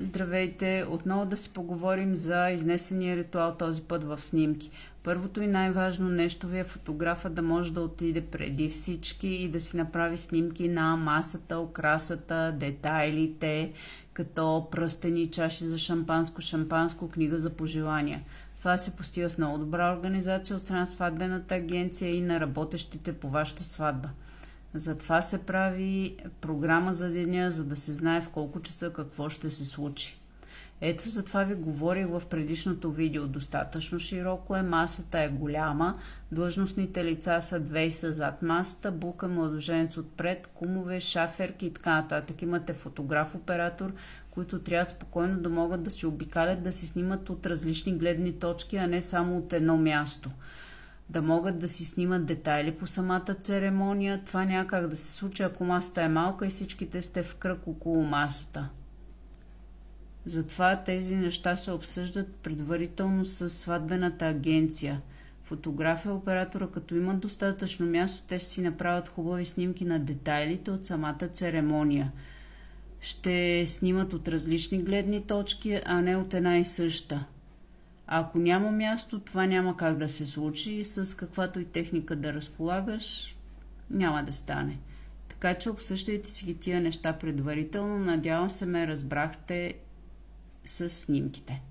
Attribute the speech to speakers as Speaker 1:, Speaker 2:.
Speaker 1: Здравейте! Отново да си поговорим за изнесения ритуал, този път в снимки. Първото и най-важно нещо ви е фотографа да може да отиде преди всички и да си направи снимки на масата, украсата, детайлите, като пръстени, чаши за шампанско, книга за пожелания. Това се постига с много добра организация от страна на сватбената агенция и на работещите по вашата сватба. Затова се прави програма за деня, за да се знае в колко часа какво ще се случи. Ето затова ви говорих в предишното видео. Достатъчно широко е, масата е голяма, длъжностните лица са две и са зад масата, бука, младоженец отпред, кумове, шаферки и така нататък. Имате фотограф-оператор, които трябва спокойно да могат да си обикалят, да си снимат от различни гледни точки, а не само от едно място. Да могат да си снимат детайли по самата церемония. Това няма как да се случи, ако масата е малка и всичките сте в кръг около масата. Затова тези неща се обсъждат предварително с сватбената агенция. Фотография оператора, като имат достатъчно място, те ще си направят хубави снимки на детайлите от самата церемония. Ще снимат от различни гледни точки, а не от една и съща. Ако няма място, това няма как да се случи и с каквато и техника да разполагаш, няма да стане. Така че обсъждайте си ги тия неща предварително. Надявам се ме разбрахте с снимките.